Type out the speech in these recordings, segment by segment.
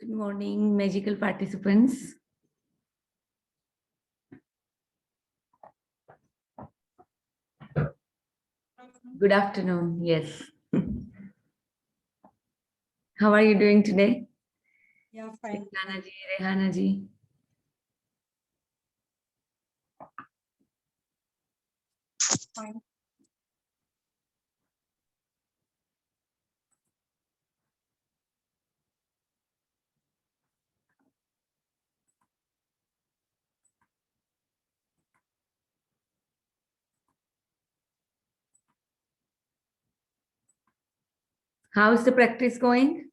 Good morning, magical participants. Good afternoon. Yes. How are you doing today? Yeah, fine. Rehana ji, Rehana ji. Fine. How's the practice going?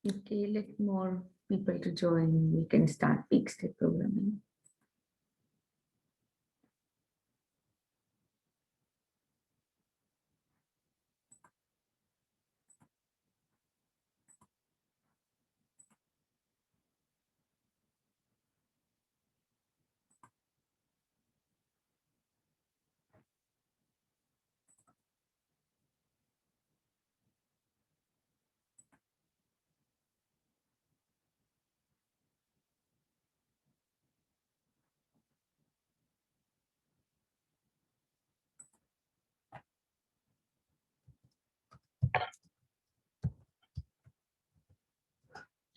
Okay, let more people to join. We can start peak state programming.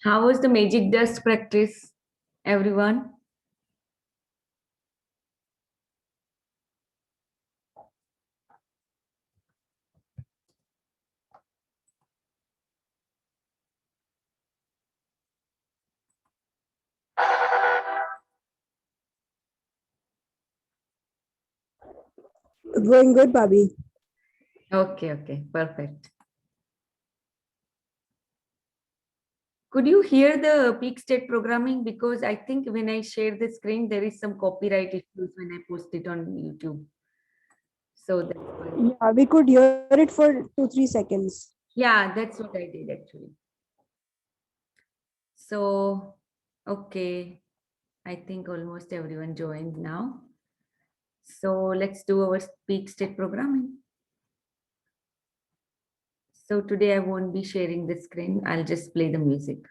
How was the magic dust practice, everyone? Going good, Bobby. Okay, perfect. Could you hear the peak state programming? Because I think when I share the screen, there is some copyright issues when I post it on YouTube. So that's why. Yeah, we could hear it for 2-3 seconds. Yeah, that's what I did actually. So, okay, I think almost everyone joined now. So let's do our peak state programming. So today I won't be sharing the screen. I'll just play the music.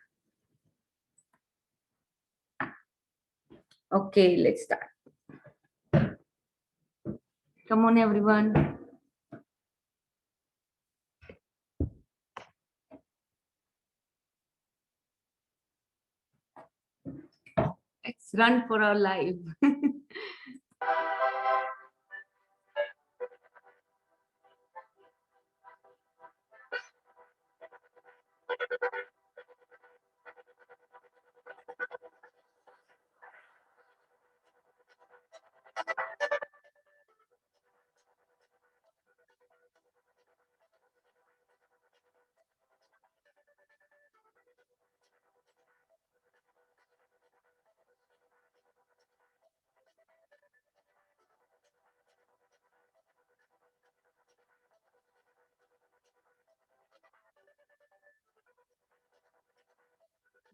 Okay, let's start. Come on, everyone. Let's run for our life.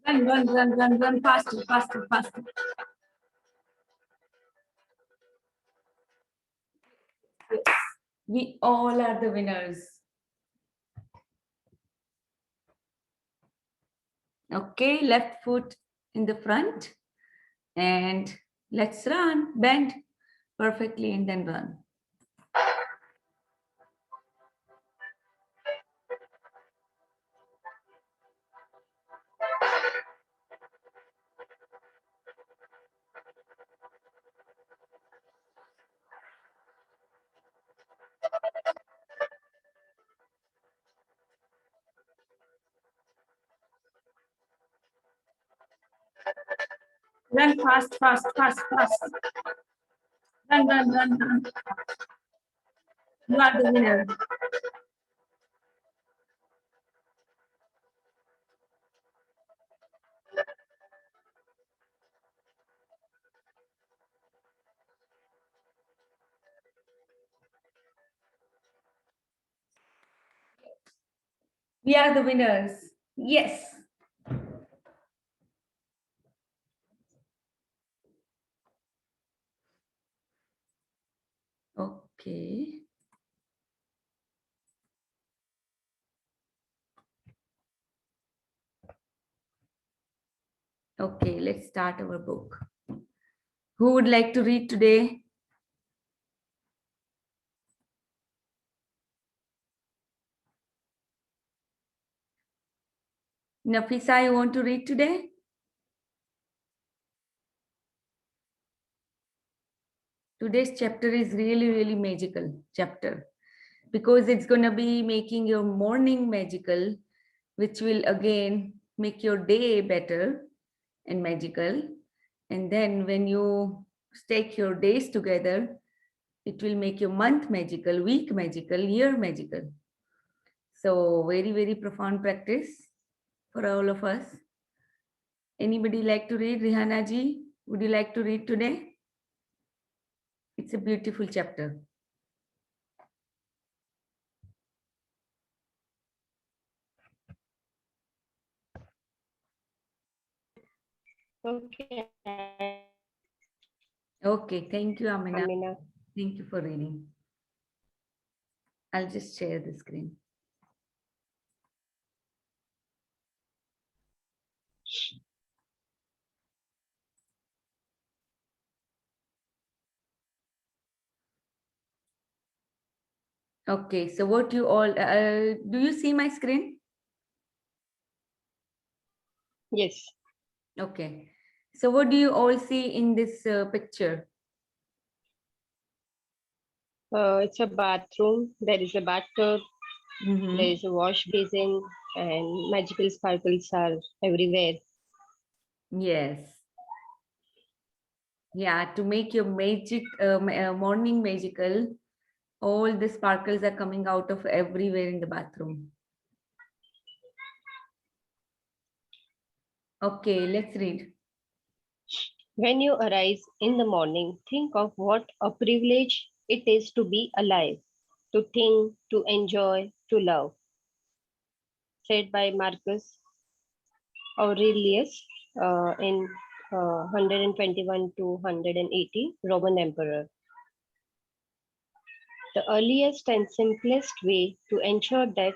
Run, faster. Yes. We all are the winners. Okay, left foot in the front. And let's run. Bend perfectly and then run. Run fast, fast, fast, fast. Run, run, run, run. You are the winner. We are the winners. Yes. Okay. Okay, let's start our book. Who would like to read today? Nafisa, you want to read today? Today's chapter is really, really magical chapter because it's going to be making your morning magical, which will again make your day better and magical. And then when you stake your days together, it will make your month magical, week magical, year magical. So very, very profound practice for all of us. Anybody like to read? Rihana ji, would you like to read today? It's a beautiful chapter. Okay. Okay, thank you, Amina. Amina. Thank you for reading. I'll just share the screen. Okay, so what you all, do you see my screen? Yes. Okay, so what do you all see in this picture? It's a bathroom. There is a bathtub. Mhm. There is a wash basin, and magical sparkles are everywhere. Yes. Yeah, to make your magic morning magical, all the sparkles are coming out of everywhere in the bathroom. Okay, let's read. When you arise in the morning, think of what a privilege it is to be alive, to think, to enjoy, to love. Said by Marcus Aurelius in 121 to 180, Roman Emperor. The earliest and simplest way to ensure that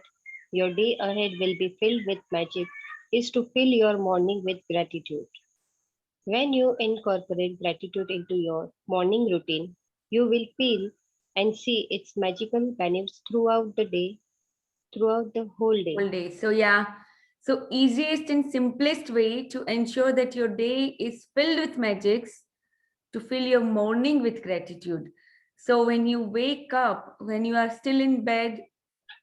your day ahead will be filled with magic is to fill your morning with gratitude. When you incorporate gratitude into your morning routine, you will feel and see its magical benefits throughout the day, throughout the whole day. Whole day. So yeah, so easiest and simplest way to ensure that your day is filled with magics, to fill your morning with gratitude. So when you wake up, when you are still in bed,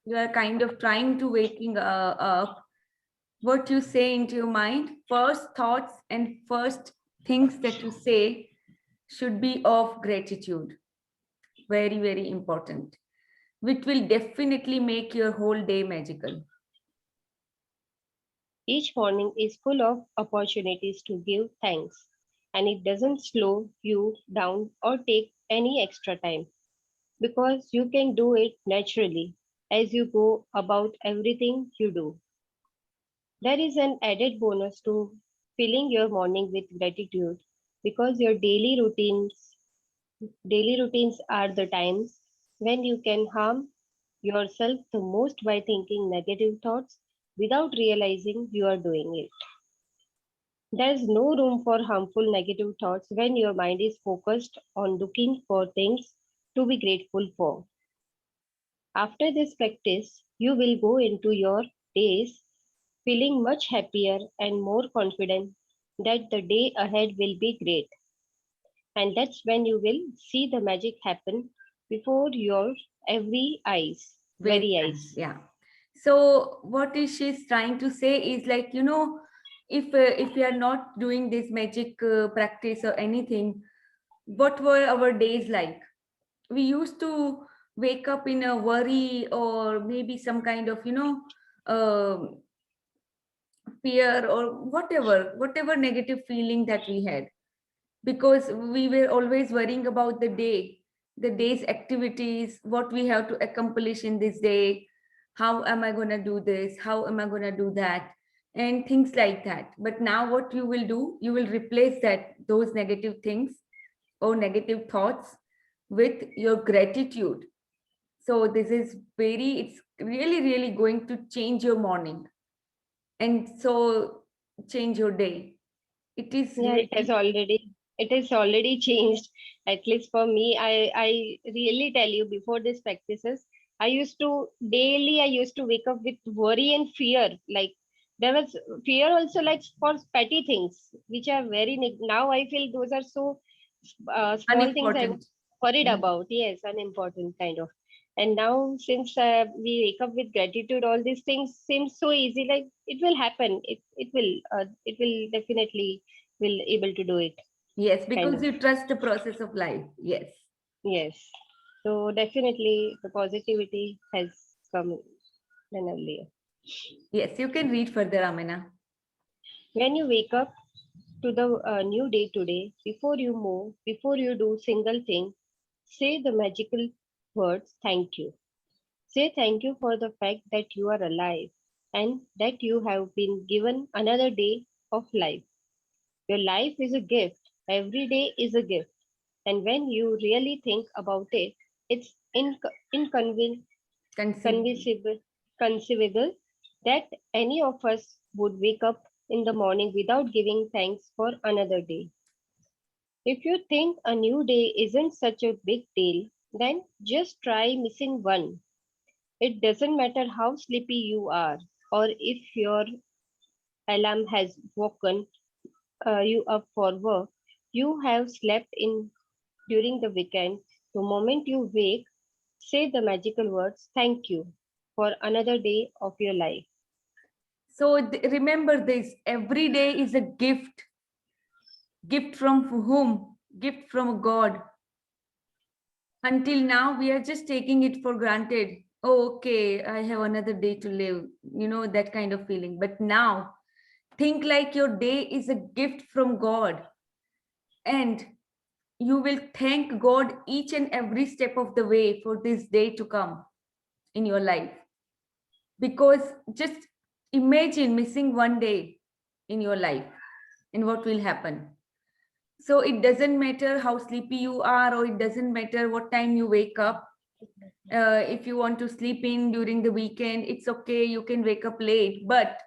you are kind of trying to waking up, what you say into your mind, first thoughts and first things that you say should be of gratitude. Very, very important, which will definitely make your whole day magical. Each morning is full of opportunities to give thanks, and it doesn't slow you down or take any extra time because you can do it naturally as you go about everything you do. There is an added bonus to filling your morning with gratitude because your daily routines are the times when you can harm yourself the most by thinking negative thoughts without realizing you are doing it. There is no room for harmful negative thoughts when your mind is focused on looking for things to be grateful for. After this practice, you will go into your days feeling much happier and more confident that the day ahead will be great. And that's when you will see the magic happen before your Very very nice. eyes. Yeah. So what is she's trying to say is like, you know, if we are not doing this magic practice or anything, what were our days like? We used to wake up in a worry, or maybe some kind of, um fear, or whatever negative feeling that we had, because we were always worrying about the day's activities, what we have to accomplish in this day, how am I going to do this, how am I going to do that, and things like that. But now what you will do, you will replace those negative things or negative thoughts with your gratitude. So this is it's really, really going to change your morning, and so change your day. It is Yeah, really, it is already changed. At least for me, I really tell you, before these practices, I used to wake up with worry and fear. Like there was fear also, like for petty things, which are now I feel those are so small things I was unimportant. worried Mm. about. Yes, unimportant kind of. And now, since we wake up with gratitude, all these things seem so easy. Like it will happen. It will definitely will able to do it. Yes, Kind because of. you trust the process of life. Yes. Yes. So definitely the positivity has come than earlier. Yes, you can read further, Amina. When you wake up to the new day today, before you move, before you do single thing, say the magical words thank you. Say thank you for the fact that you are alive and that you have been given another day of life. Your life is a gift. Every day is a gift. And when you really think about it, it's Conceivable. conceivable, conceivable that any of us would wake up in the morning without giving thanks for another day. If you think a new day isn't such a big deal, then just try missing one. It doesn't matter how sleepy you are or if your alarm has woken you up for work. You have slept in during the weekend. The moment you wake, say the magical words thank you for another day of your life. So remember this, every day is a gift. Gift from whom? Gift from God. Until now, we are just taking it for granted. Oh, okay, I have another day to live, that kind of feeling. But now, think like your day is a gift from God. And you will thank God each and every step of the way for this day to come in your life. Because just imagine missing one day in your life and what will happen. So it doesn't matter how sleepy you are, or it doesn't matter what time you wake up. If you want to sleep in during the weekend, it's okay, you can wake up late. But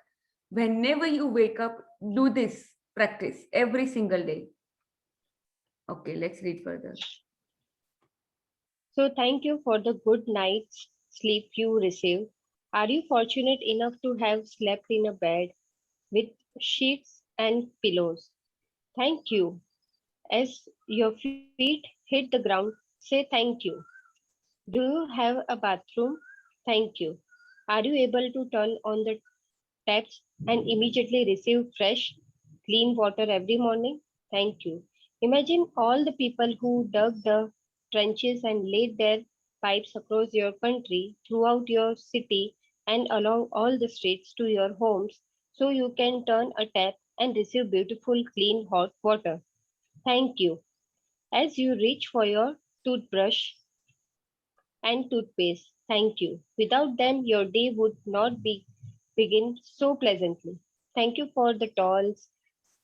whenever you wake up, do this practice every single day. Okay, let's read further. So, thank you for the good night's sleep you received. Are you fortunate enough to have slept in a bed with sheets and pillows? Thank you. As your feet hit the ground, say thank you. Do you have a bathroom? Thank you. Are you able to turn on the taps and immediately receive fresh, clean water every morning? Thank you. Imagine all the people who dug the trenches and laid their pipes across your country, throughout your city, and along all the streets to your homes so you can turn a tap and receive beautiful, clean, hot water. Thank you. As you reach for your toothbrush and toothpaste, thank you. Without them, your day would not begin so pleasantly. Thank you for the towels,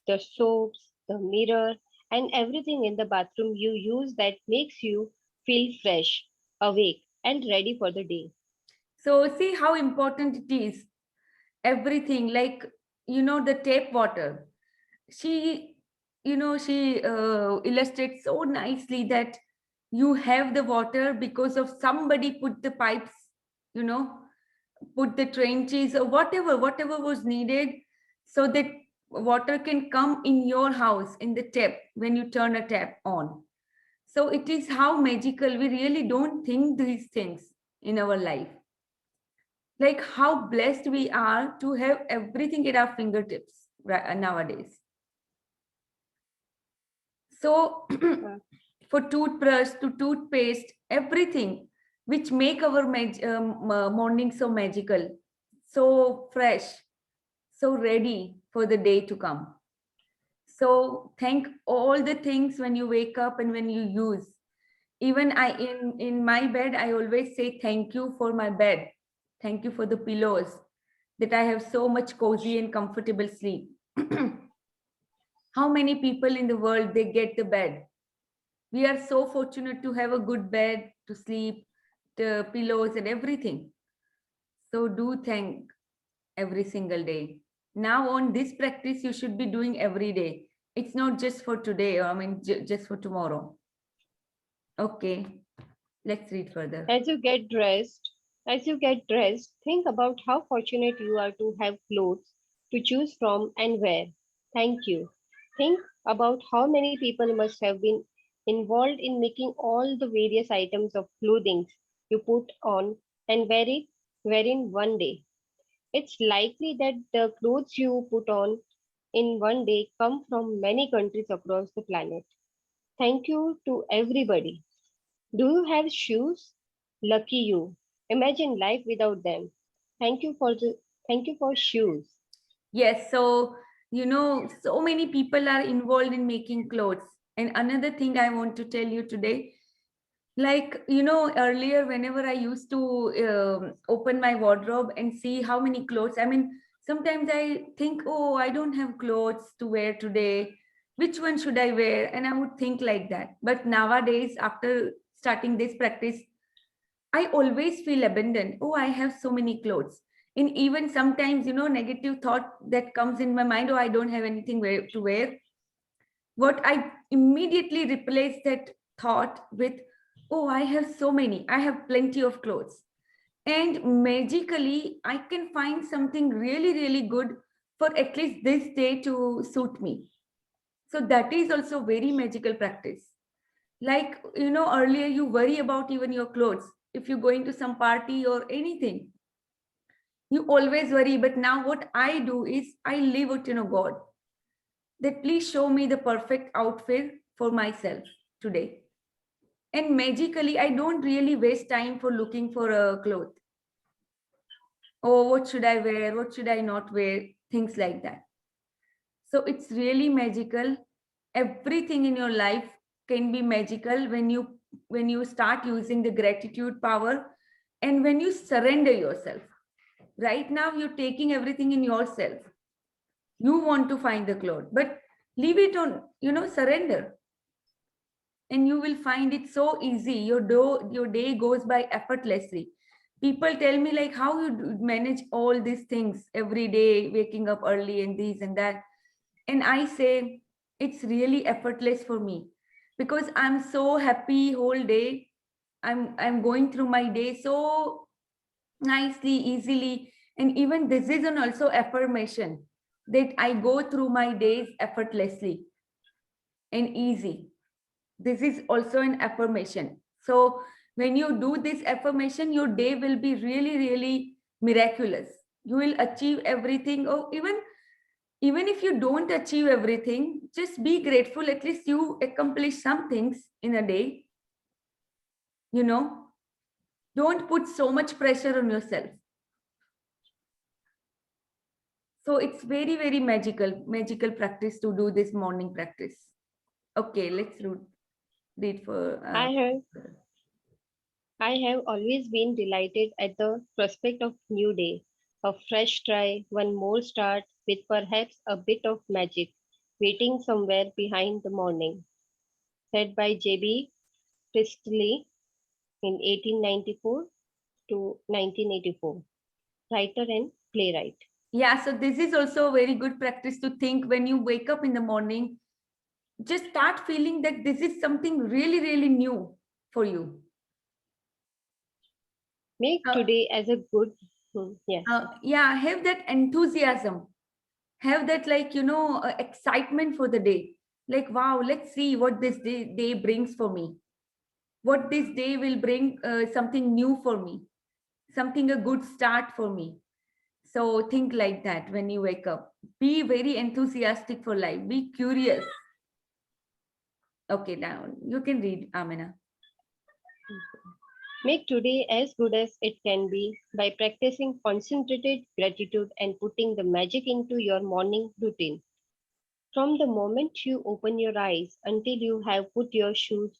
the soaps, the mirror, and everything in the bathroom you use that makes you feel fresh, awake, and ready for the day. So see how important it is. Everything, like, the tap water. She, she illustrates so nicely that you have the water because of somebody put the pipes, you know, put the trenches or whatever was needed, so that water can come in your house in the tap when you turn a tap on. So it is how magical. We really don't think these things in our life, like how blessed we are to have everything at our fingertips. nowadays. So for toothbrush to toothpaste, everything which make our morning so magical, so fresh, so ready for the day to come. So thank all the things when you wake up and when you use. Even in my bed, I always say thank you for my bed. Thank you for the pillows, that I have so much cozy and comfortable sleep. How many people in the world they get the bed? We are so fortunate to have a good bed to sleep, the pillows and everything. So do thank every single day. Now on this practice, you should be doing every day. It's not just for today, or I mean, just for tomorrow. Okay, let's read further. As you get dressed, think about how fortunate you are to have clothes to choose from and wear. Thank you. Think about how many people must have been involved in making all the various items of clothing you put on and wear in one day. It's likely that the clothes you put on in one day come from many countries across the planet. Thank you to everybody. Do you have shoes? Lucky you. Imagine life without them. Thank you for shoes. Yes, so so many people are involved in making clothes. And another thing I want to tell you today, like earlier whenever I used to open my wardrobe and see how many clothes, I mean, sometimes I think, oh, I don't have clothes to wear today, which one should I wear? And I would think like that. But nowadays, after starting this practice, I always feel abandoned. Oh, I have so many clothes. And even sometimes, negative thought that comes in my mind, oh, I don't have anything to wear. What I immediately replace that thought with, oh, I have so many, I have plenty of clothes. And magically, I can find something really, really good for at least this day to suit me. So that is also very magical practice. Like, earlier you worry about even your clothes. If you're going to some party or anything, you always worry. But now what I do is I leave it, God, that please show me the perfect outfit for myself today. And magically, I don't really waste time for looking for a cloth. Oh, what should I wear? What should I not wear? Things like that. So it's really magical. Everything in your life can be magical when you start using the gratitude power and when you surrender yourself. Right now, you're taking everything in yourself. You want to find the cloth, but leave it on, surrender. And you will find it so easy. Your day goes by effortlessly. People tell me like how you manage all these things every day, waking up early and this and that. And I say it's really effortless for me because I'm so happy whole day. I'm going through my day so nicely, easily. And even this is an also affirmation that I go through my days effortlessly and easy. This is also an affirmation. So when you do this affirmation, your day will be really, really miraculous. You will achieve everything. Or even if you don't achieve everything, just be grateful. At least you accomplish some things in a day. Don't put so much pressure on yourself. So it's very, very magical practice to do this morning practice. Okay, let's read for. I have always been delighted at the prospect of new day, a fresh try, one more start with perhaps a bit of magic waiting somewhere behind the morning. Said by J.B. Priestley in 1894 to 1984, writer and playwright. Yeah, so this is also a very good practice to think when you wake up in the morning. Just start feeling that this is something really, really new for you. Make today as a good, yes. Yeah, have that enthusiasm. Have that excitement for the day. Like, wow, let's see what this day brings for me. What this day will bring something new for me. Something a good start for me. So think like that when you wake up. Be very enthusiastic for life. Be curious. Okay, now you can read, Amina. Make today as good as it can be by practicing concentrated gratitude and putting the magic into your morning routine. From the moment you open your eyes until you have put your shoes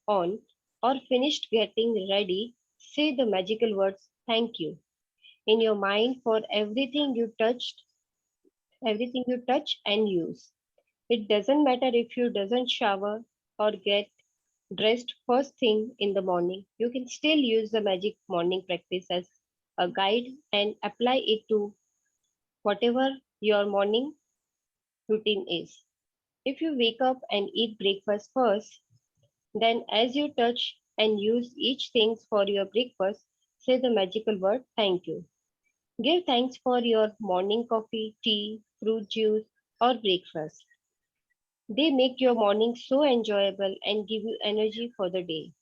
on or finished getting ready, say the magical words thank you in your mind for everything you touch and use. It doesn't matter if you doesn't shower or get dressed first thing in the morning. You can still use the magic morning practice as a guide and apply it to whatever your morning routine is. If you wake up and eat breakfast first, then as you touch and use each thing for your breakfast, say the magical word thank you. Give thanks for your morning coffee, tea, fruit juice, or breakfast. They make your morning so enjoyable and give you energy for the day.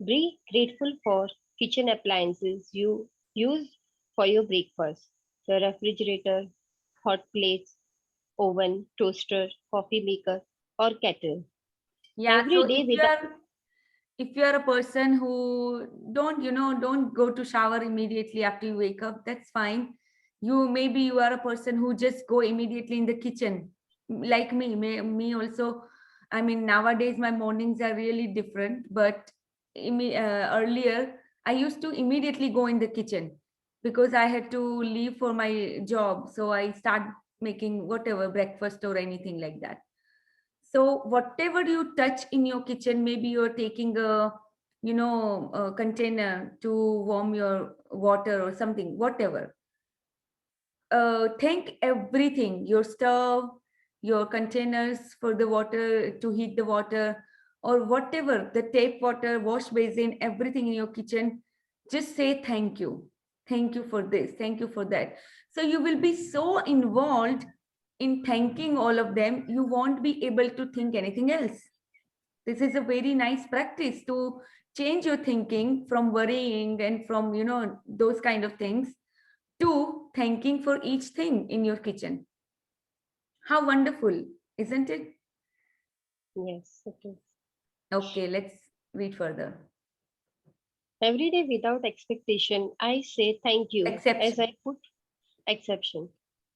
Be grateful for kitchen appliances you use for your breakfast. The refrigerator, hot plates, oven, toaster, coffee maker, or kettle. Yeah, Every so day without if you're a person who don't go to shower immediately after you wake up, that's fine. Maybe you are a person who just go immediately in the kitchen, like me also. I mean, nowadays my mornings are really different, but earlier I used to immediately go in the kitchen because I had to leave for my job, so I start making whatever breakfast or anything like that. So whatever you touch in your kitchen, maybe you're taking a container to warm your water or something, whatever. Think everything, your stove, your containers for the water to heat the water, or whatever, the tap water, wash basin, everything in your kitchen. Just say thank you. Thank you for this. Thank you for that. So you will be so involved in thanking all of them, you won't be able to think anything else. This is a very nice practice to change your thinking from worrying and from, those kind of things to thanking for each thing in your kitchen. How wonderful, isn't it? yes, okay. Okay, let's read further. Every day without expectation, I say thank you as Exception. I put exception.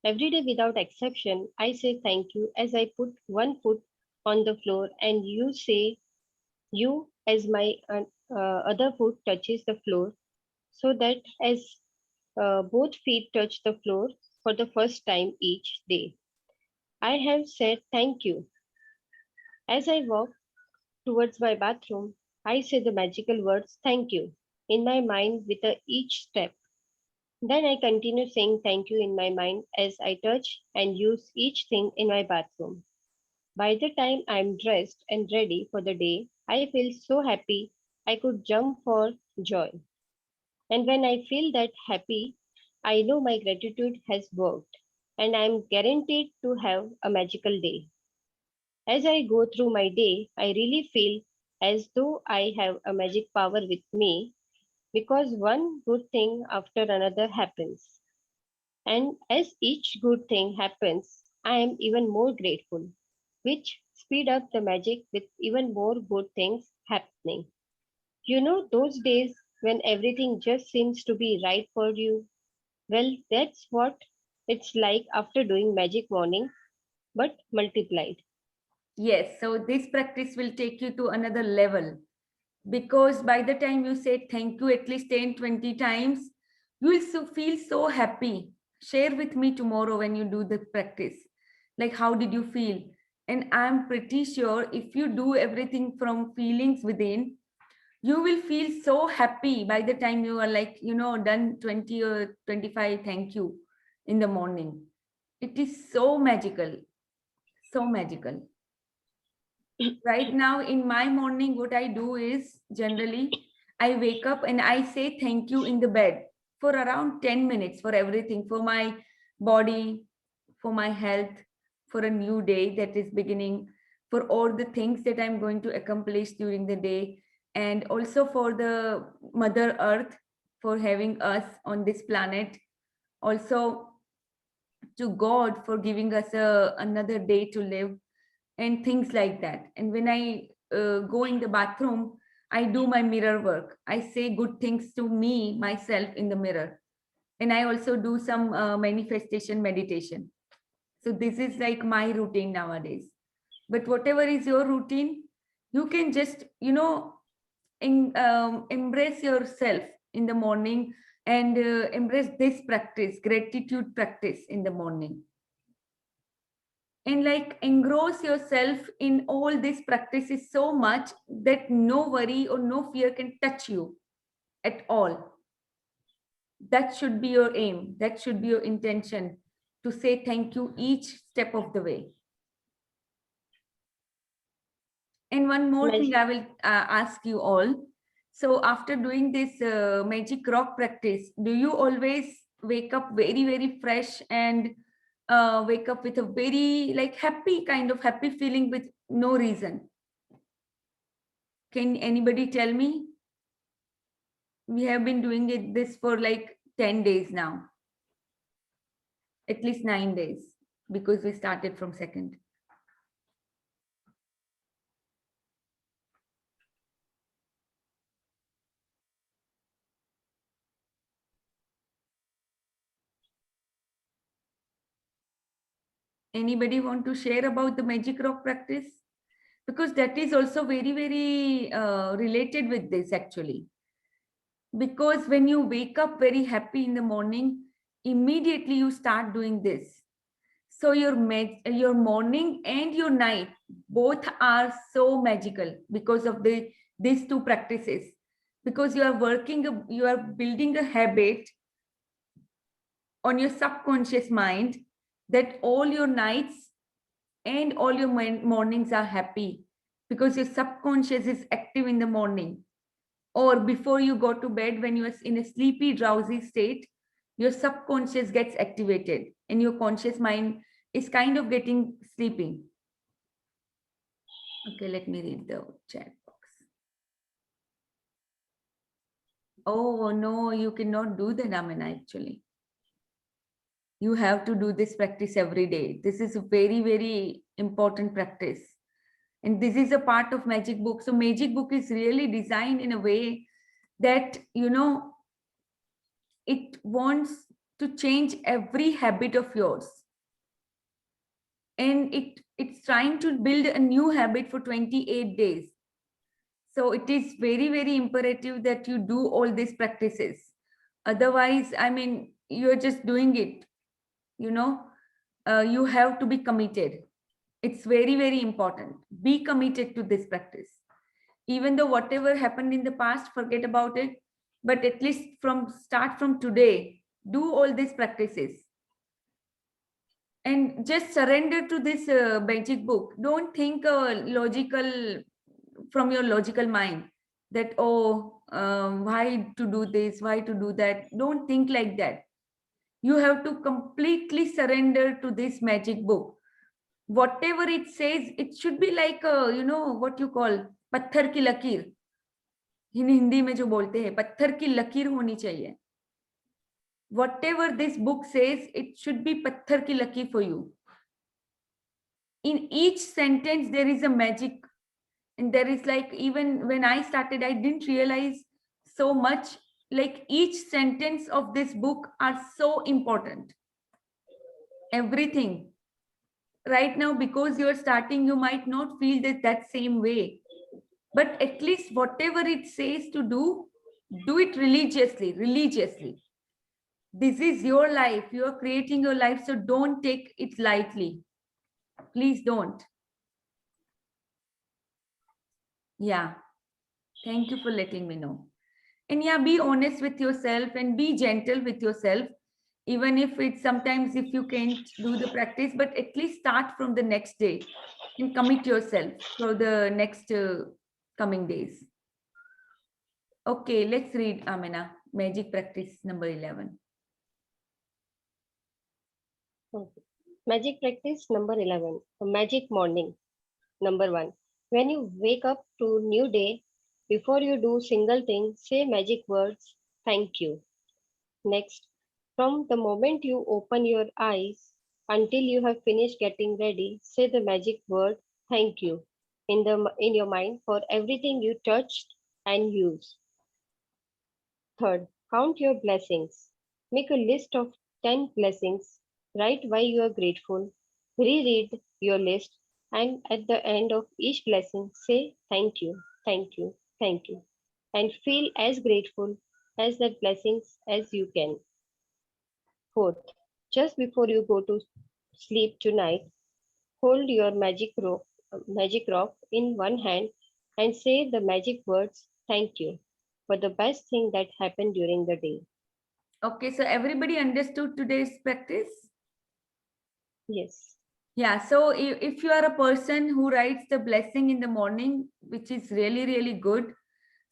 Every day without exception, I say thank you as I put one foot on the floor and you say you as my other foot touches the floor so that as both feet touch the floor for the first time each day. I have said thank you. As I walk towards my bathroom, I say the magical words thank you in my mind with each step. Then I continue saying thank you in my mind as I touch and use each thing in my bathroom. By the time I am dressed and ready for the day, I feel so happy I could jump for joy. And when I feel that happy, I know my gratitude has worked and I am guaranteed to have a magical day. As I go through my day, I really feel as though I have a magic power with me because one good thing after another happens. And as each good thing happens, I am even more grateful, which speed up the magic with even more good things happening. You know, those days when everything just seems to be right for you. Well, that's what it's like after doing magic morning, but multiplied. Yes, so this practice will take you to another level because by the time you say thank you at least 10, 20 times, you will feel so happy. Share with me tomorrow when you do the practice. Like, how did you feel? And I'm pretty sure if you do everything from feelings within, you will feel so happy by the time you are like, done 20 or 25 thank you in the morning. It is so magical, so magical. Right now in my morning, what I do is generally I wake up and I say thank you in the bed for around 10 minutes for everything, for my body, for my health, for a new day that is beginning, for all the things that I'm going to accomplish during the day, and also for the Mother Earth for having us on this planet, also to God for giving us another day to live, and things like that. And when I go in the bathroom, I do my mirror work. I say good things to me, myself in the mirror. And I also do some manifestation meditation. So this is like my routine nowadays. But whatever is your routine, you can just, embrace yourself in the morning, and embrace this practice, gratitude practice in the morning. And like engross yourself in all these practices so much that no worry or no fear can touch you at all. That should be your aim. That should be your intention, to say thank you each step of the way. And one more thing I will ask you all. So after doing this magic rock practice, do you always wake up very, very fresh, and wake up with a very like happy kind of happy feeling with no reason? Can anybody tell me? We have been doing this for like 10 days now. At least 9 days, because we started from 2nd. Anybody want to share about the magic rock practice? Because that is also very, very related with this actually. Because when you wake up very happy in the morning, immediately you start doing this. So your morning and your night both are so magical because of these two practices. Because you are building a habit on your subconscious mind that all your nights and all your mornings are happy, because your subconscious is active in the morning, or before you go to bed, when you are in a sleepy drowsy state, your subconscious gets activated and your conscious mind is kind of getting sleeping. Okay, let me read the chat box. Oh no, you cannot do the Namana actually. You have to do this practice every day. This is a very, very important practice. And this is a part of Magic Book. So Magic Book is really designed in a way that, it wants to change every habit of yours. And it's trying to build a new habit for 28 days. So it is very, very imperative that you do all these practices. Otherwise, I mean, you're just doing it, you have to be committed. It's very, very important. Be committed to this practice. Even though whatever happened in the past, forget about it. But at least start from today, do all these practices. And just surrender to this magic book. Don't think from your logical mind that, why to do this, why to do that. Don't think like that. You have to completely surrender to this magic book. Whatever it says, it should be like what you call पत्थर की लकीर. हिंदी में जो बोलते हैं, पत्थर की लकीर होनी चाहिए. Whatever this book says, it should be पत्थर की लकीर for you. In each sentence there is a magic, and there is like, even when I started, I didn't realize so much. Like each sentence of this book are so important. Everything. Right now, because you're starting, you might not feel that same way. But at least whatever it says to do it religiously. This is your life. You are creating your life. So don't take it lightly. Please don't. Yeah. Thank you for letting me know. And yeah, be honest with yourself and be gentle with yourself. Even if it's sometimes if you can't do the practice, but at least start from the next day and commit yourself for the next coming days. Okay, let's read Amina, magic practice number 11. Okay. Magic practice number 11. A magic morning. Number 1. When you wake up to new day, before you do single thing, say magic words, thank you. Next, From the moment you open your eyes until you have finished getting ready, say the magic word thank you in your mind for everything you touched and used. Third, count your blessings. Make a list of 10 blessings. Write why you are grateful. Reread your list, and at the end of each blessing, say thank you, thank you, thank you, and feel as grateful as that blessings as you can. Fourth, just before you go to sleep tonight, hold your magic rock in one hand and say the magic words thank you for the best thing that happened during the day. Okay, so everybody understood today's practice? Yes. Yeah, so if you are a person who writes the blessing in the morning, which is really, really good.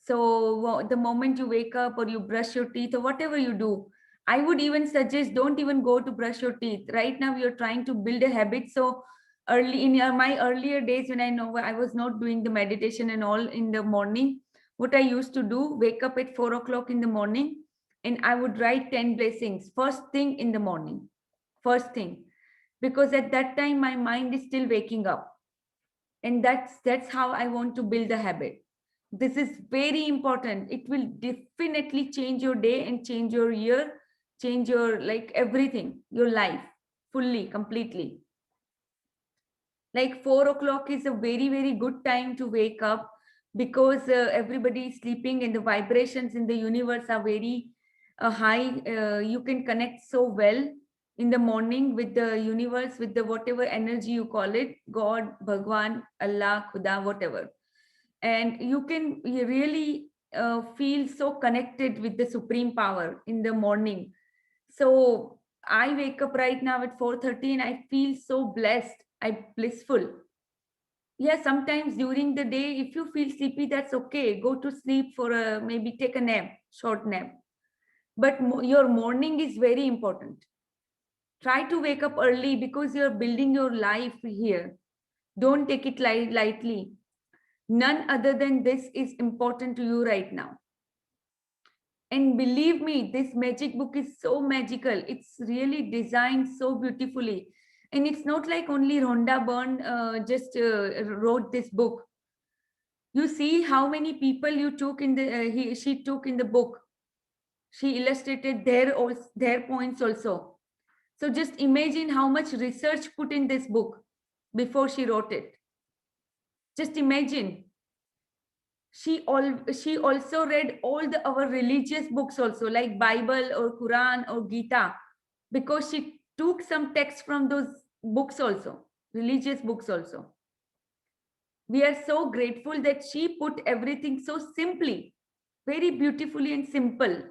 So the moment you wake up or you brush your teeth or whatever you do, I would even suggest don't even go to brush your teeth. Right now, you're trying to build a habit. So early in my earlier days, when I know I was not doing the meditation and all in the morning, what I used to do, wake up at 4 o'clock in the morning and I would write 10 blessings first thing in the morning. First thing, because at that time my mind is still waking up, and that's how I want to build a habit. This is very important. It will definitely change your day and change your year, change your like everything, your life fully, completely. Like 4 o'clock is a very, very good time to wake up because everybody is sleeping and the vibrations in the universe are very high. You can connect so well in the morning with the universe, with the whatever energy you call it, God, Bhagwan, Allah, Khuda, whatever. And you really feel so connected with the supreme power in the morning. So I wake up right now at 4:30 and I feel so blessed. I'm blissful. Yeah, sometimes during the day, if you feel sleepy, that's okay. Go to sleep for a maybe take a nap, short nap. But your morning is very important. Try to wake up early because you're building your life here. Don't take it lightly. None other than this is important to you right now. And believe me, this magic book is so magical. It's really designed so beautifully. And it's not like only Rhonda Byrne just wrote this book. You see how many people you took in the she took in the book. She illustrated their points also. So just imagine how much research put in this book before she wrote it. Just imagine. She also read all the our religious books also, like Bible or Quran or Gita, because she took some text from those books also, religious books also. We are so grateful that she put everything so simply, very beautifully and simple.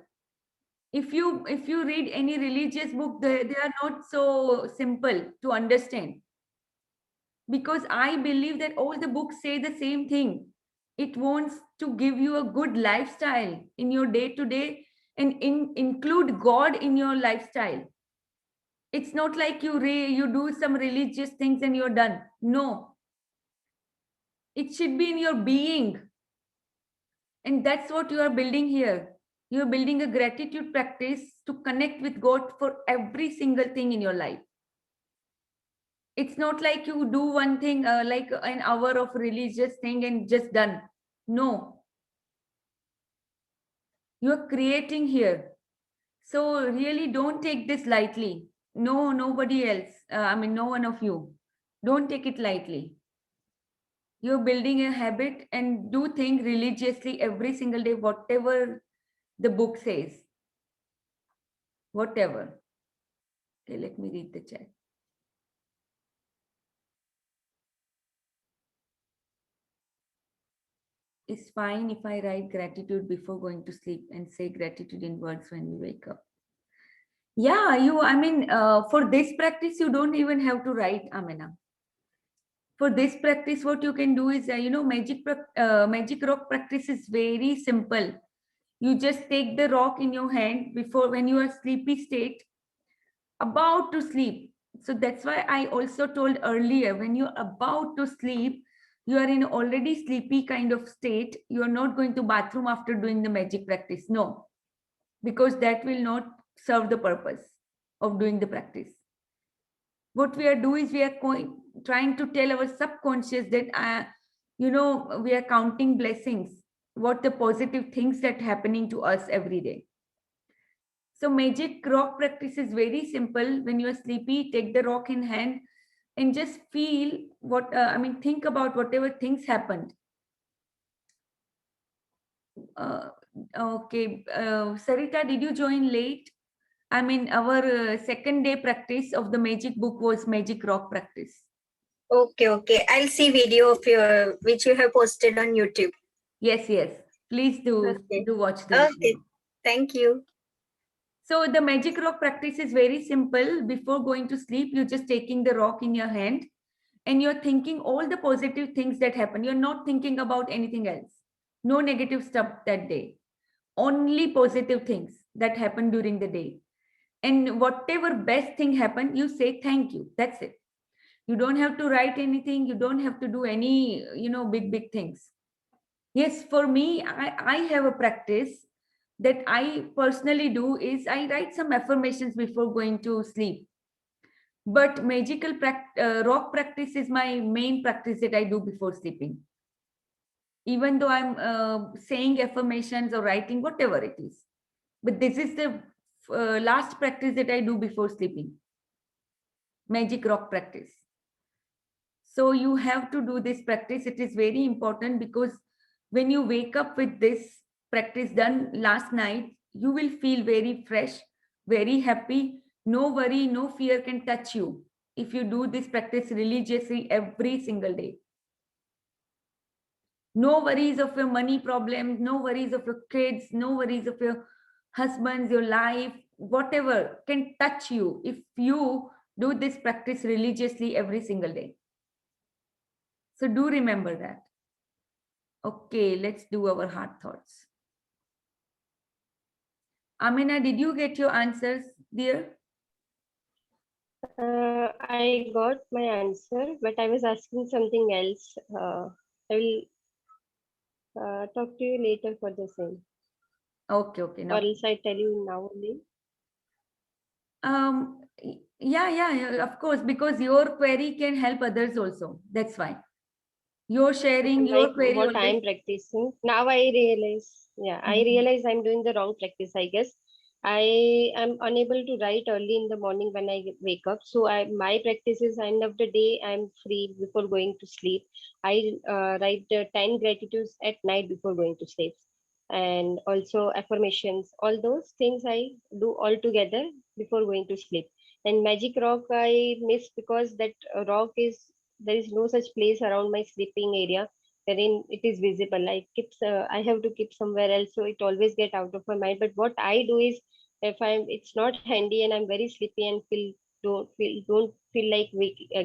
If you read any religious book, they are not so simple to understand, because I believe that all the books say the same thing. It wants to give you a good lifestyle in your day to day and include God in your lifestyle. It's not like you do some religious things and you're done. No, it should be in your being. And that's what you are building here. You're building a gratitude practice to connect with God for every single thing in your life. It's not like you do one thing like an hour of religious thing and just done. No, you're creating here. So really don't take this lightly. No, nobody else. No one of you. Don't take it lightly. You're building a habit and do think religiously every single day, whatever the book says. Whatever. Okay, let me read the chat. It's fine if I write gratitude before going to sleep and say gratitude in words when we wake up. Yeah, for this practice, you don't even have to write, Amina. For this practice, what you can do is, magic rock practice is very simple. You just take the rock in your hand before when you are sleepy state, about to sleep. So that's why I also told earlier, when you're about to sleep, you are in already sleepy kind of state. You are not going to bathroom after doing the magic practice. No, because that will not serve the purpose of doing the practice. What we are doing is we are trying to tell our subconscious that, we are counting blessings, what the positive things that happening to us every day. So magic rock practice is very simple. When you are sleepy, take the rock in hand and just feel think about whatever things happened. Okay, Sarita, did you join late? Our second day practice of the magic book was magic rock practice. Okay. I'll see video of your which you have posted on YouTube. Yes. Please Okay. do watch this. Okay. Thank you. So the magic rock practice is very simple. Before going to sleep, you're just taking the rock in your hand and you're thinking all the positive things that happen. You're not thinking about anything else. No negative stuff that day. Only positive things that happen during the day. And whatever best thing happened, you say thank you. That's it. You don't have to write anything. You don't have to do any, big things. Yes, for me, I have a practice that I personally do is I write some affirmations before going to sleep. But magical rock practice is my main practice that I do before sleeping. Even though I'm saying affirmations or writing, whatever it is. But this is the last practice that I do before sleeping. Magic rock practice. So you have to do this practice. It is very important because when you wake up with this practice done last night, you will feel very fresh, very happy. No worry, no fear can touch you if you do this practice religiously every single day. No worries of your money problems, no worries of your kids, no worries of your husbands, your life, whatever can touch you if you do this practice religiously every single day. So do remember that. Okay, let's do our heart thoughts. Amina, did you get your answers, dear? I got my answer, but I was asking something else. I will talk to you later for the same. Okay, Or no. else I tell you now only. Yeah, of course, because your query can help others also. That's why. You're sharing your Like query what always. I'm practicing. Now I realize, I realize I'm doing the wrong practice, I guess. I am unable to write early in the morning when I wake up. So my practice is end of the day, I'm free before going to sleep. I write the 10 gratitudes at night before going to sleep. And also affirmations, all those things I do all together before going to sleep. And magic rock I miss because that rock is, there is no such place around my sleeping area wherein it is visible. I have to keep somewhere else, so it always get out of my mind. But what I do is, if it's not handy and I'm very sleepy and don't feel like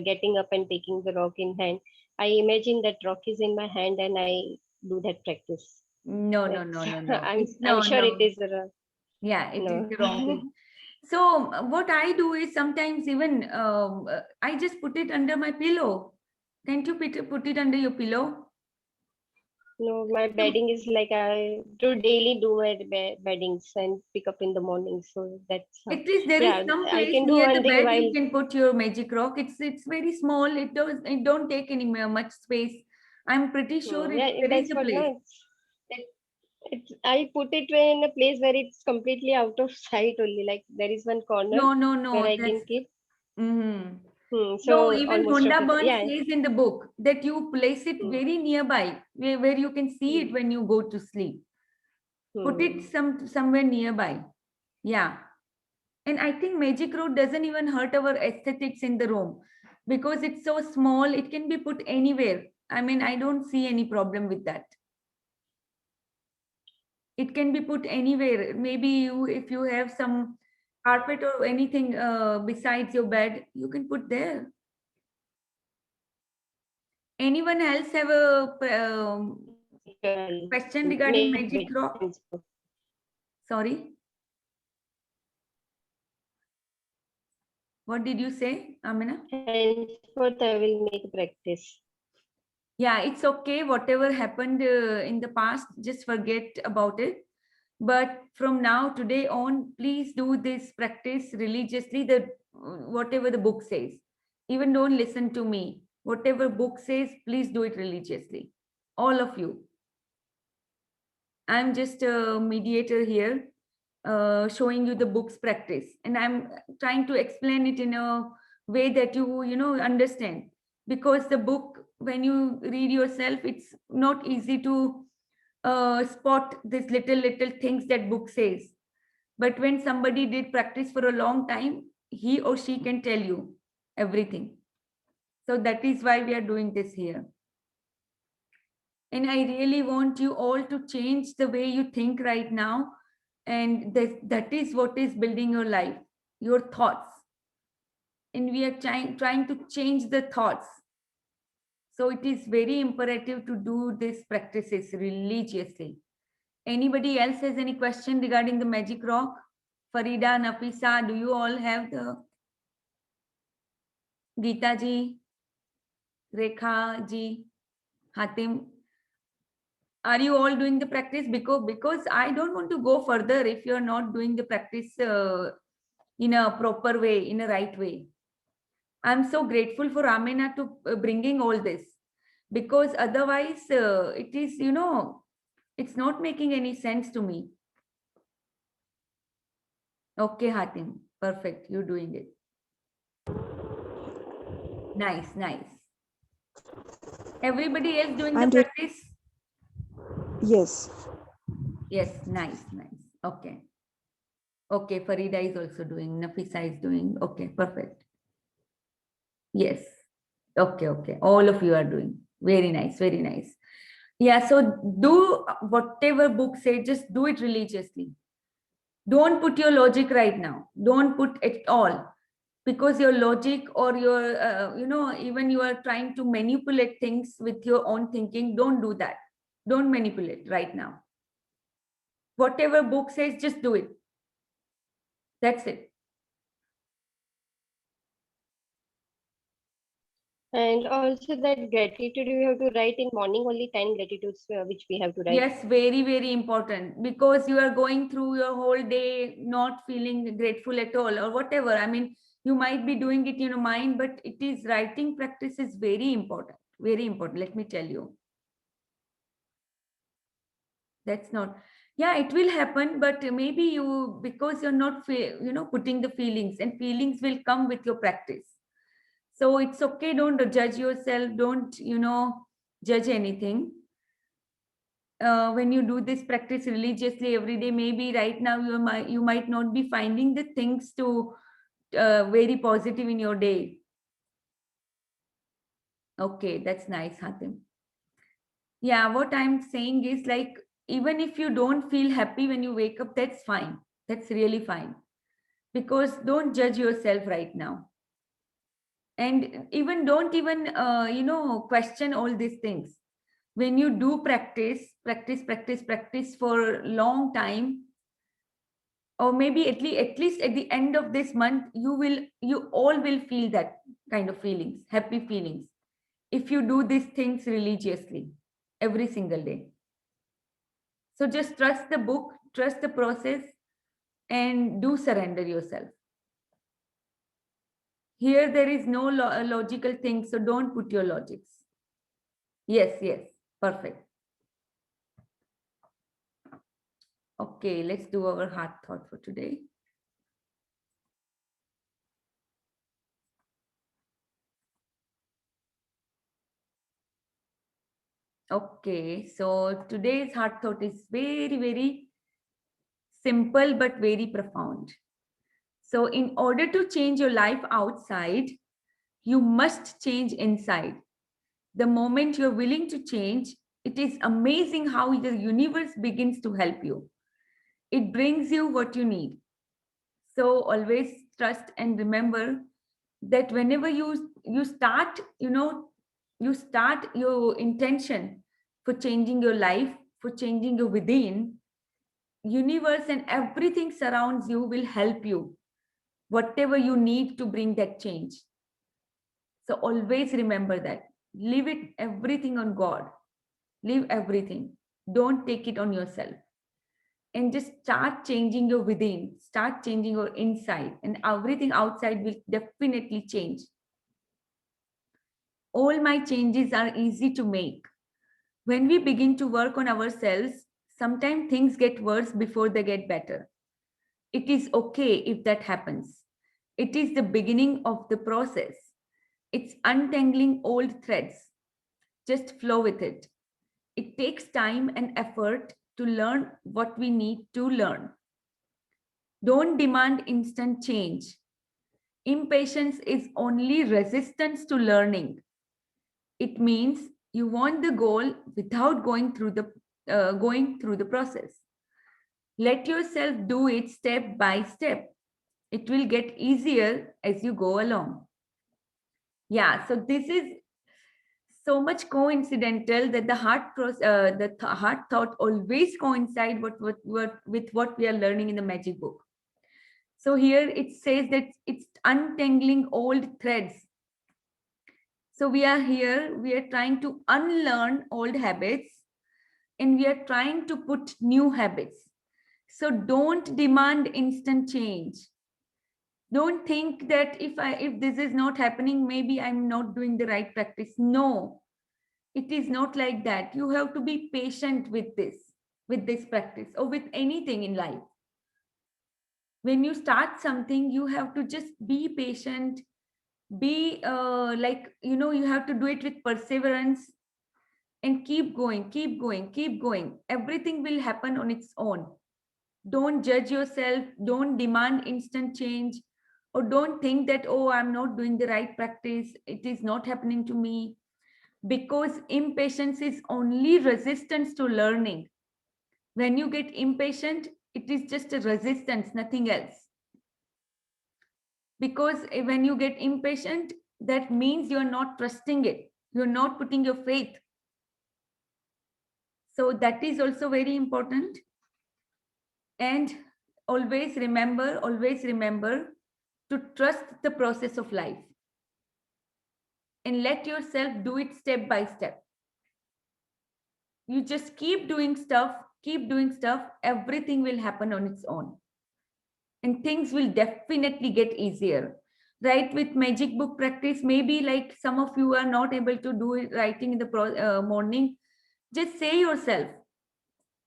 getting up and taking the rock in hand, I imagine that rock is in my hand and I do that practice. No. I'm sure it is Yeah, it is no. the wrong thing. So what I do is sometimes even I just put it under my pillow. Can't you put it under your pillow? No, my bedding is like I do daily do my beddings and pick up in the morning. So that's how. At least there is Yeah, some I place can do near the one thing bed while you can put your magic rock. It's very small. It don't take any much space. I'm pretty sure yeah, there is that's a what place. no. It's I put it in a place where it's completely out of sight only. Like there is one corner where No. I That's can keep. hmm No, So even almost of Honda it. Burn Yeah. says in the book that you place it Hmm, very nearby, where you can see it hmm, when you go to sleep. Put it hmm. somewhere nearby. Yeah. And I think Magic Road doesn't even hurt our aesthetics in the room because it's so small, it can be put anywhere. I don't see any problem with that. It can be put anywhere. Maybe if you have some carpet or anything besides your bed, you can put there. Anyone else have a question regarding Make Magic Rock? beddings. Sorry, what did you say, Amina? Henceforth, I will make practice. Yeah, it's okay. Whatever happened in the past, just forget about it. But from now, today on, please do this practice religiously, whatever the book says. Even don't listen to me. Whatever book says, please do it religiously. All of you. I'm just a mediator here, showing you the book's practice. And I'm trying to explain it in a way that you understand. Because the book, when you read yourself, it's not easy to spot these little things that book says. But when somebody did practice for a long time, he or she can tell you everything. So that is why we are doing this here. And I really want you all to change the way you think right now. And that is what is building your life, your thoughts. And we are trying to change the thoughts. So it is very imperative to do these practices religiously. Anybody else has any question regarding the magic rock? Farida, Nafisa, do you all have the Geeta ji, Rekha ji, Hatim? Are you all doing the practice? Because I don't want to go further if you're not doing the practice in a proper way, in a right way. I'm so grateful for Amina to bringing all this, because otherwise it is, it's not making any sense to me. Okay, Hatim, perfect. You're doing it. Nice, nice. Everybody else doing the I'm doing- practice? Yes. Yes, nice, nice. Okay. Okay, Farida is also doing, Nafisa is doing. Okay, perfect. Yes. Okay, okay. All of you are doing. Very nice, very nice. Yeah, so do whatever book says, just do it religiously. Don't put your logic right now. Don't put it all. Because your logic or your, even you are trying to manipulate things with your own thinking, don't do that. Don't manipulate right now. Whatever book says, just do it. That's it. And also that gratitude we have to write in morning, only 10 gratitudes which we have to write. Yes, very, very important, because you are going through your whole day not feeling grateful at all or whatever. I mean, you might be doing it in your mind, but it is writing practice is very important. Very important. Let me tell you. That's not, yeah, it will happen, but maybe you, because you're not, putting the feelings, and feelings will come with your practice. So it's okay. Don't judge yourself. Don't, judge anything. When you do this practice religiously every day, maybe right now you might not be finding the things to very positive in your day. Okay, that's nice, Hatim. Yeah, what I'm saying is, like, even if you don't feel happy when you wake up, that's fine. That's really fine. Because don't judge yourself right now. And even don't even, question all these things. When you do practice for a long time, or maybe at least at the end of this month, you all will feel that kind of feelings, happy feelings, if you do these things religiously every single day. So just trust the book, trust the process, and do surrender yourself. Here there is no logical thing, so don't put your logics. Yes, yes, perfect. Okay, let's do our heart thought for today. Okay, so today's heart thought is very, very simple but very profound. So in order to change your life outside, you must change inside. The moment you're willing to change, it is amazing how the universe begins to help you. It brings you what you need. So always trust and remember that whenever you start, you start your intention for changing your life, for changing your within, universe and everything surrounds you will help you, whatever you need to bring that change. So always remember that. Leave it everything on God. Leave everything. Don't take it on yourself. and just start changing your within, start changing your inside, and everything outside will definitely change. All my changes are easy to make. When we begin to work on ourselves, sometimes things get worse before they get better. It is okay if that happens. It is the beginning of the process. It's untangling old threads. Just flow with it. It takes time and effort to learn what we need to learn. Don't demand instant change. Impatience is only resistance to learning. It means you want the goal without going through the process. Let yourself do it step by step. It will get easier as you go along. Yeah, so this is so much coincidental that the heart thought always coincide with what we are learning in the magic book. So here it says that it's untangling old threads. So we are here, we are trying to unlearn old habits and we are trying to put new habits. So don't demand instant change. Don't think that if this is not happening, maybe I'm not doing the right practice. No, it is not like that. You have to be patient with this practice or with anything in life. When you start something, you have to just be patient, be you have to do it with perseverance and keep going, keep going, keep going. Everything will happen on its own. Don't judge yourself, don't demand instant change, or don't think that, oh, I'm not doing the right practice, it is not happening to me, because impatience is only resistance to learning. When you get impatient, it is just a resistance, nothing else. Because when you get impatient, that means you're not trusting it, you're not putting your faith. So that is also very important. And always remember to trust the process of life and let yourself do it step by step. You just keep doing stuff, everything will happen on its own. And things will definitely get easier. Right, with magic book practice, maybe like some of you are not able to do it writing in the morning. Just say yourself,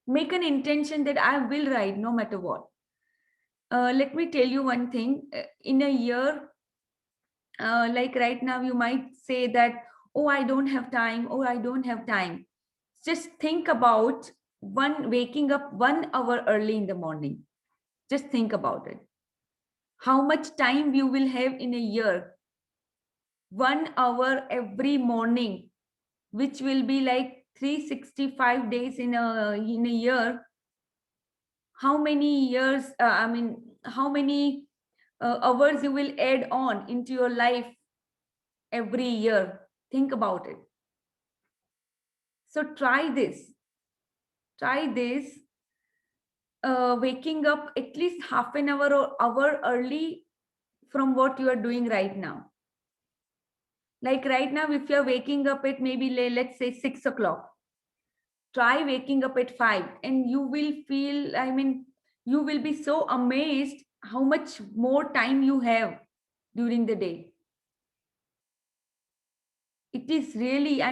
make an intention that I will write no matter what. Let me tell you one thing. In a year, like right now, you might say that, oh, I don't have time. Oh, I don't have time. Just think about waking up 1 hour early in the morning. Just think about it. How much time you will have in a year? 1 hour every morning, which will be like 365 days in a year. How many years, how many hours you will add on into your life every year? Think about it. So try this. Waking up at least half an hour or hour early from what you are doing right now. Like right now, if you're waking up at maybe, let's say 6 o'clock, try waking up at 5 and you will feel, you will be so amazed how much more time you have during the day. It is really,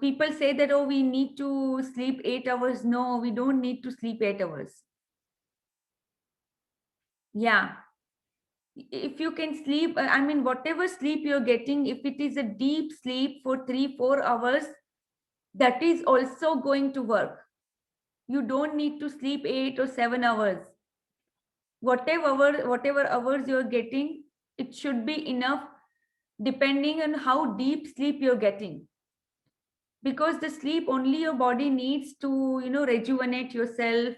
people say that, oh, we need to sleep 8 hours. No, we don't need to sleep 8 hours. Yeah. If you can sleep, whatever sleep you're getting, if it is a deep sleep for 3-4 hours, that is also going to work. You don't need to sleep 8 or 7 hours. Whatever hours you're getting, it should be enough depending on how deep sleep you're getting. Because the sleep only your body needs to, rejuvenate yourself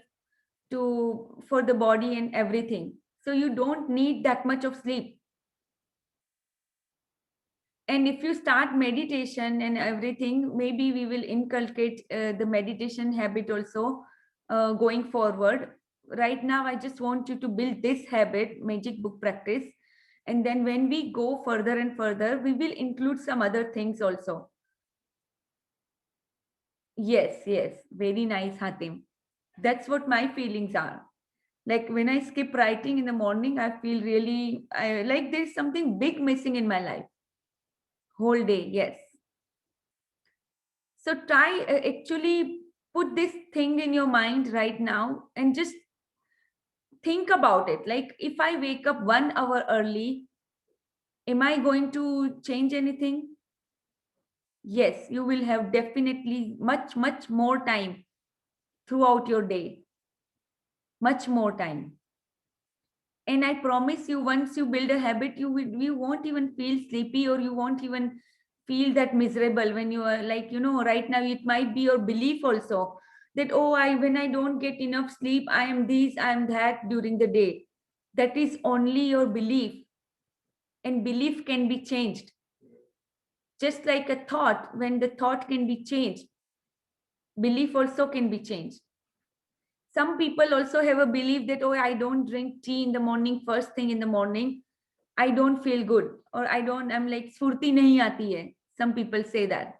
for the body and everything. So you don't need that much of sleep. And if you start meditation and everything, maybe we will inculcate the meditation habit also going forward. Right now, I just want you to build this habit, magic book practice. And then when we go further and further, we will include some other things also. Yes, very nice, Hatim. That's what my feelings are. Like when I skip writing in the morning, I feel really like there's something big missing in my life. Whole day, yes. So try actually put this thing in your mind right now and just think about it. Like if I wake up 1 hour early, am I going to change anything? Yes, you will have definitely much more time throughout your day. Much more time. And I promise you, once you build a habit, you won't even feel sleepy, or you won't even feel that miserable when you are like, right now it might be your belief also that, oh, when I don't get enough sleep, I am this, I am that during the day. That is only your belief, and belief can be changed. Just like a thought, when the thought can be changed, belief also can be changed. Some people also have a belief that, oh, I don't drink tea in the morning, first thing in the morning, I don't feel good, or I'm like, spurti nahi aati hai. Some people say that.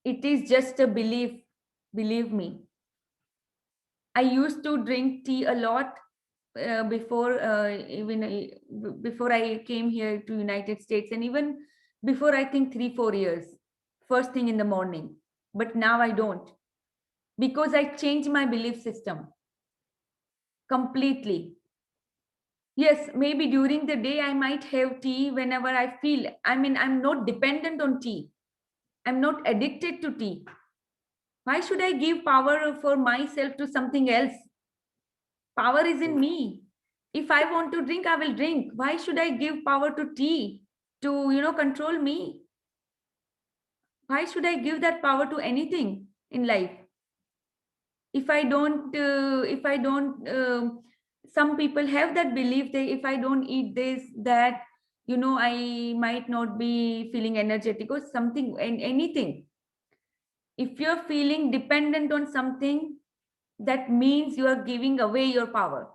It is just a belief, believe me. I used to drink tea a lot before I came here to United States, and even before, I think 3-4 years, first thing in the morning. But now I don't, because I changed my belief system completely. Yes, maybe during the day I might have tea whenever I feel. I mean, I'm not dependent on tea. I'm not addicted to tea. Why should I give power for myself to something else? Power is in me. If I want to drink, I will drink. Why should I give power to tea to, control me? Why should I give that power to anything in life? If I don't, some people have that belief that if I don't eat this, that, I might not be feeling energetic or something, and anything. If you're feeling dependent on something, that means you are giving away your power.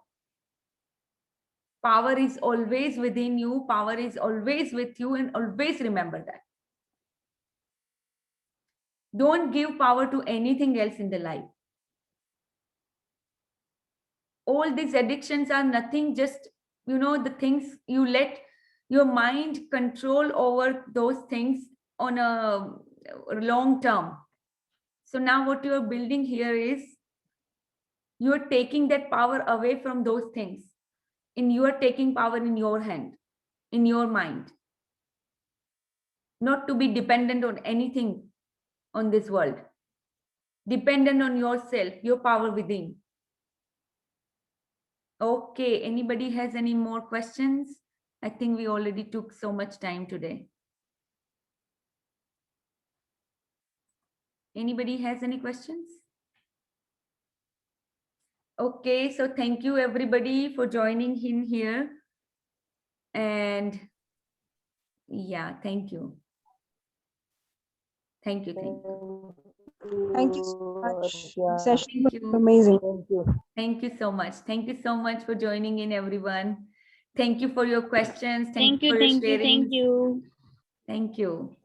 Power is always within you, power is always with you, and always remember that. Don't give power to anything else in the life. All these addictions are nothing, just, the things you let your mind control over those things on a long term. So now what you are building here is, you are taking that power away from those things, and you are taking power in your hand, in your mind, not to be dependent on anything on this world, dependent on yourself, your power within. Okay, anybody has any more questions? I think we already took so much time today. Anybody has any questions? Okay, so thank you everybody for joining in here. And yeah, thank you. Thank you. Thank you so much. Yeah. Session Thank was you. amazing. Thank you. Thank you so much. Thank you so much for joining in, everyone. Thank you for your questions. Thank you for your sharing. Thank you.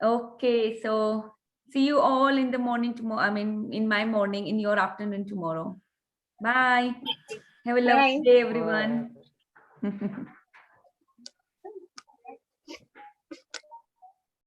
Okay, so see you all in the morning tomorrow. I mean, in my morning, in your afternoon tomorrow. Bye. Have a lovely day, everyone.